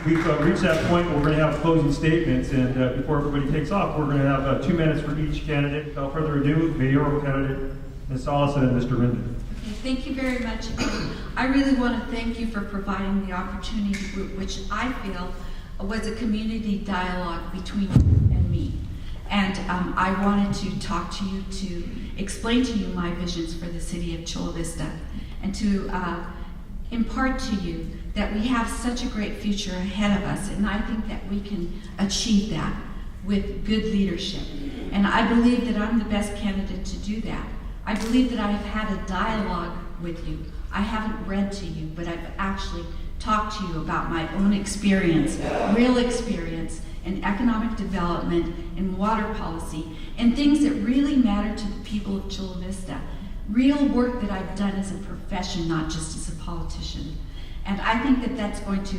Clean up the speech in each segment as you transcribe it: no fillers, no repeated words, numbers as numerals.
we've reached that point where we're going to have closing statements, and before everybody takes off, we're going to have 2 minutes for each candidate. Without further ado, mayoral candidate Ms. Allison and Mr. Rinden. Okay, thank you very much. I really want to thank you for providing the opportunity, which I feel was a community dialogue between you and me. And I wanted to talk to you, to explain to you my visions for the city of Chula Vista, and to impart to you that we have such a great future ahead of us, and I think that we can achieve that with good leadership. And I believe that I'm the best candidate to do that. I believe that I've had a dialogue with you. I haven't read to you, but I've actually talked to you about my own experience, real experience in economic development, in water policy, and things that really matter to the people of Chula Vista. Real work that I've done as a profession, not just as a politician. And I think that that's going to,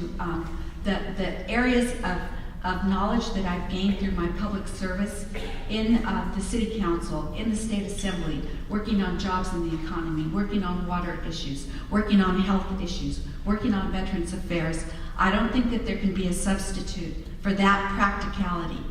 the areas of knowledge that I've gained through my public service in the city council, in the state assembly, working on jobs in the economy, working on water issues, working on health issues, working on veterans affairs. I don't think that there can be a substitute for that practicality.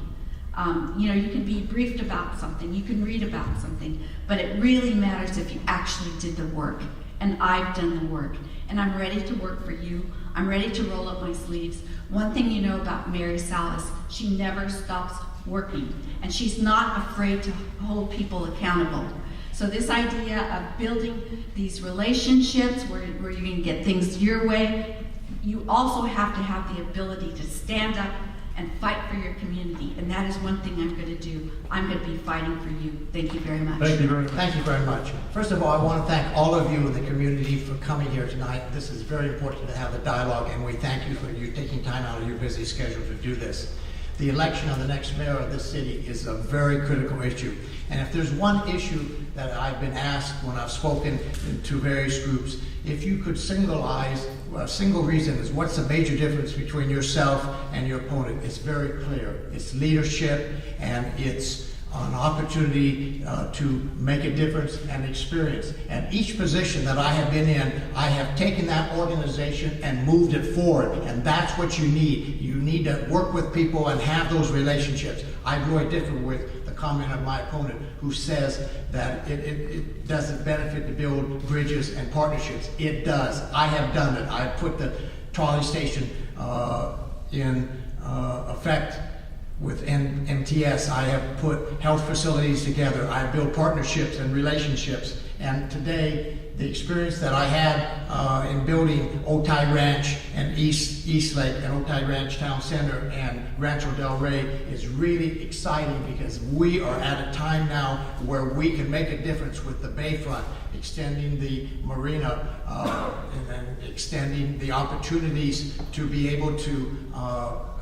You know, you can be briefed about something, you can read about something, but it really matters if you actually did the work. And I've done the work, and I'm ready to work for you. I'm ready to roll up my sleeves. One thing you know about Mary Salas, she never stops working, and she's not afraid to hold people accountable. So this idea of building these relationships where you can get things your way, you also have to have the ability to stand up and fight for your community, and that is one thing I'm going to do. I'm going to be fighting for you. Thank you very much. Thank you very much. Thank you very much. First of all, I want to thank all of you in the community for coming here tonight. This is very important to have a dialogue, and we thank you for you taking time out of your busy schedule to do this. The election of the next mayor of this city is a very critical issue. And if there's one issue that I've been asked when I've spoken to various groups, if you could a single reason is what's the major difference between yourself and your opponent, it's very clear. It's leadership, and it's an opportunity to make a difference and experience. And each position that I have been in, I have taken that organization and moved it forward, and that's what you need. You need to work with people and have those relationships. I really differ with the comment of my opponent who says that it doesn't benefit to build bridges and partnerships. It does. I have done it. I put the trolley station in effect with MTS. I have put health facilities together. I built partnerships and relationships. And today, the experience that I had in building Otay Ranch and East Lake and Otay Ranch Town Center and Rancho Del Rey is really exciting, because we are at a time now where we can make a difference with the Bayfront, extending the marina, and then extending the opportunities to be able to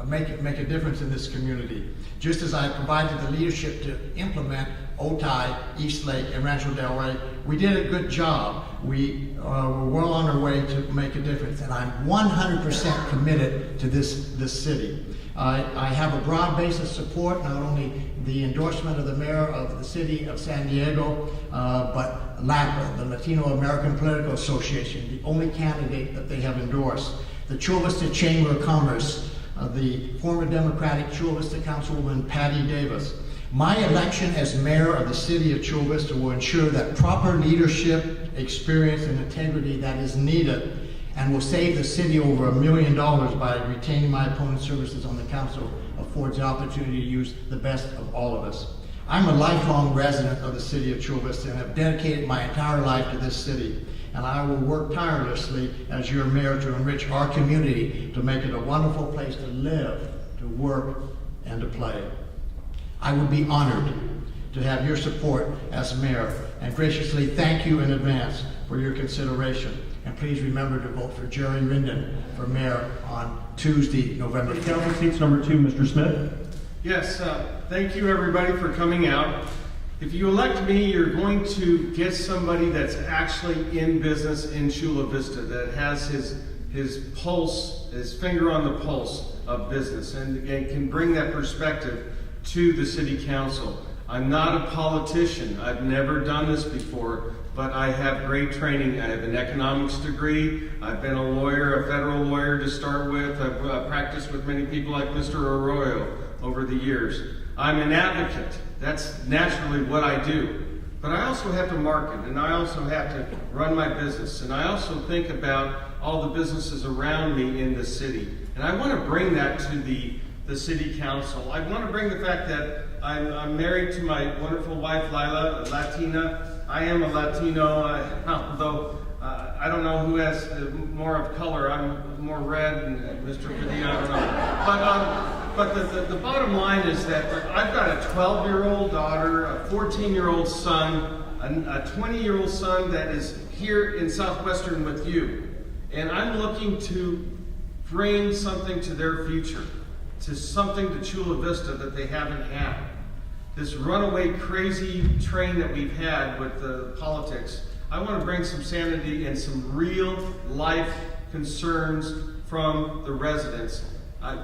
make a difference in this community. Just as I provided the leadership to implement Otay, East Lake, and Rancho Del Rey, we did a good job. We were well on our way to make a difference, and I'm 100% committed to this city. I have a broad base of support, not only the endorsement of the mayor of the city of San Diego, but LAPA, the Latino American Political Association, the only candidate that they have endorsed. The Chula Vista Chamber of Commerce, the former Democratic Chula Vista Councilwoman Patty Davis. My election as mayor of the city of Chula Vista will ensure that proper leadership, experience, and integrity that is needed, and will save the city over $1 million by retaining my opponent's services on the council, affords the opportunity to use the best of all of us. I'm a lifelong resident of the city of Chula Vista and have dedicated my entire life to this city. And I will work tirelessly as your mayor to enrich our community, to make it a wonderful place to live, to work, and to play. I would be honored to have your support as mayor, and graciously thank you in advance for your consideration. And please remember to vote for Jerry Rinden for mayor on Tuesday, November 5th. Council seats number 2, Mr. Smith. Yes, thank you everybody for coming out. If you elect me, you're going to get somebody that's actually in business in Chula Vista, that has his pulse, his finger on the pulse of business, and can bring that perspective to the city council. I'm not a politician. I've never done this before, but I have great training. I have an economics degree. I've been a lawyer, a federal lawyer to start with. I've practiced with many people like Mr. Arroyo over the years. I'm an advocate. That's naturally what I do. But I also have to market, and I also have to run my business, and I also think about all the businesses around me in the city. And I want to bring that to the city council. I want to bring the fact that I'm married to my wonderful wife, Lila, a Latina. I am a Latino, although I don't know who has more of color. I'm more red, and Mr. Padilla, I don't know. But the bottom line is that I've got a 12-year-old daughter, a 14-year-old son, a 20-year-old son that is here in Southwestern with you. And I'm looking to bring something to their future, to something to Chula Vista that they haven't had. This runaway crazy train that we've had with the politics, I want to bring some sanity and some real life concerns from the residents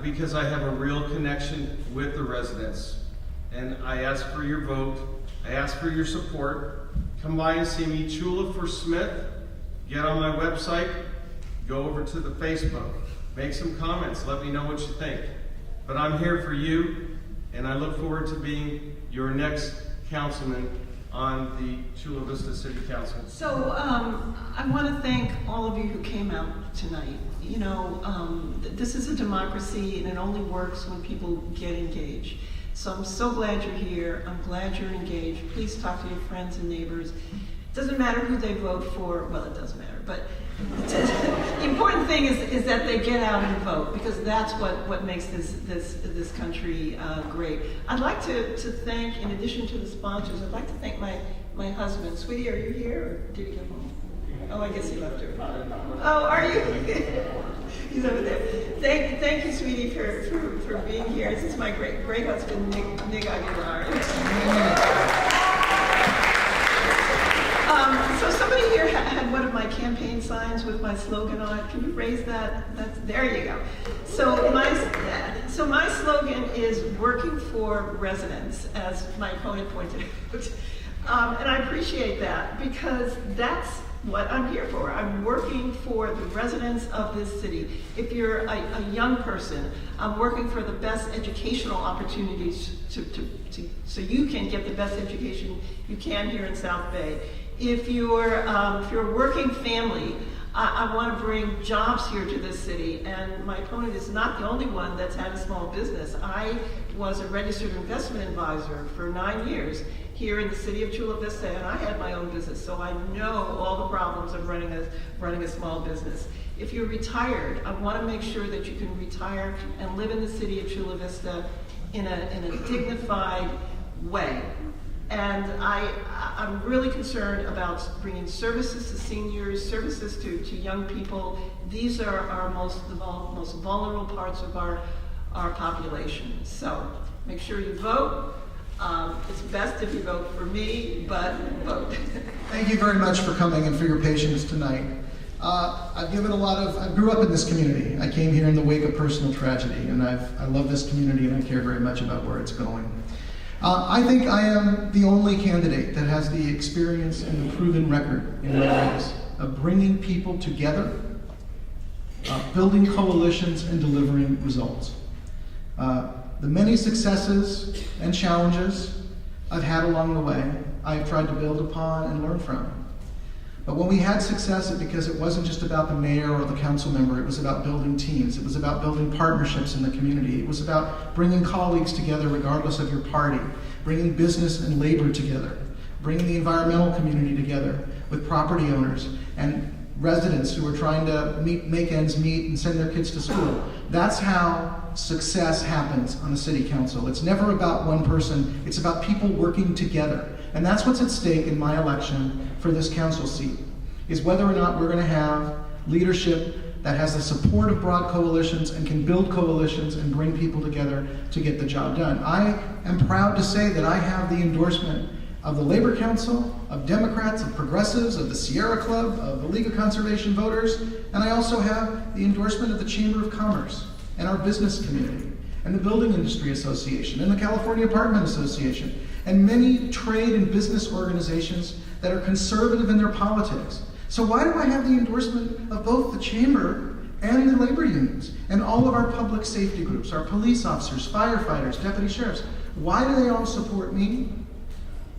because I have a real connection with the residents. And I ask for your vote. I ask for your support. Come by and see me, Chula for Smith. Get on my website. Go over to the Facebook. Make some comments. Let me know what you think. But I'm here for you, and I look forward to being your next councilman on the Chula Vista City Council. So I want to thank all of you who came out tonight. You know, this is a democracy, and it only works when people get engaged. So I'm so glad you're here. I'm glad you're engaged. Please talk to your friends and neighbors. It doesn't matter who they vote for. Well, it does matter, but the important thing is that they get out and vote, because that's what makes this country great. I'd like to thank, in addition to the sponsors, I'd like to thank my husband. Sweetie, are you here, or did he go home? Oh, I guess he left her. Oh, are you? He's over there. Thank you, sweetie, for being here. This is my great husband, Nick Aguilar. So somebody here had one of my campaign signs with my slogan on it. Can you raise that? There you go. So my slogan is working for residents, as my opponent pointed out. And I appreciate that, because that's what I'm here for. I'm working for the residents of this city. If you're a young person, I'm working for the best educational opportunities so you can get the best education you can here in South Bay. If you're a working family, I want to bring jobs here to this city, and my opponent is not the only one that's had a small business. I was a registered investment advisor for 9 years here in the city of Chula Vista, and I had my own business, so I know all the problems of running a small business. If you're retired, I want to make sure that you can retire and live in the city of Chula Vista in a dignified way. And I'm really concerned about bringing services to seniors, services to young people. These are our most vulnerable parts of our population. So make sure you vote. It's best if you vote for me, but vote. Thank you very much for coming and for your patience tonight. I grew up in this community. I came here in the wake of personal tragedy, and I love this community, and I care very much about where it's going. I think I am the only candidate that has the experience and the proven record in my race of bringing people together, building coalitions, and delivering results. The many successes and challenges I've had along the way, I've tried to build upon and learn from. But when we had success, because it wasn't just about the mayor or the council member, it was about building teams. It was about building partnerships in the community. It was about bringing colleagues together regardless of your party, bringing business and labor together, bringing the environmental community together with property owners and residents who are trying to make ends meet and send their kids to school. That's how success happens on a city council. It's never about one person. It's about people working together. And that's what's at stake in my election for this council seat, is whether or not we're going to have leadership that has the support of broad coalitions and can build coalitions and bring people together to get the job done. I am proud to say that I have the endorsement of the Labor Council, of Democrats, of Progressives, of the Sierra Club, of the League of Conservation Voters, and I also have the endorsement of the Chamber of Commerce and our business community, and the Building Industry Association, and the California Apartment Association. and many trade and business organizations that are conservative in their politics. So why do I have the endorsement of both the chamber and the labor unions and all of our public safety groups, our police officers, firefighters, deputy sheriffs? Why do they all support me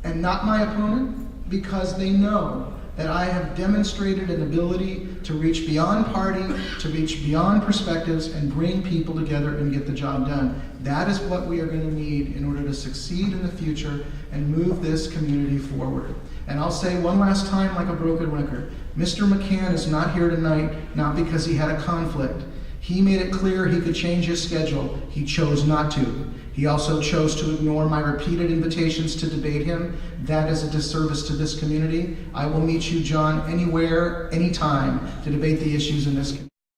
and not my opponent? Because they know that I have demonstrated an ability to reach beyond party, to reach beyond perspectives, and bring people together and get the job done. That is what we are going to need in order to succeed in the future and move this community forward. And I'll say one last time, like a broken record, Mr. McCann is not here tonight, not because he had a conflict. He made it clear he could change his schedule. He chose not to. He also chose to ignore my repeated invitations to debate him. That is a disservice to this community. I will meet you, John, anywhere, anytime to debate the issues in this community.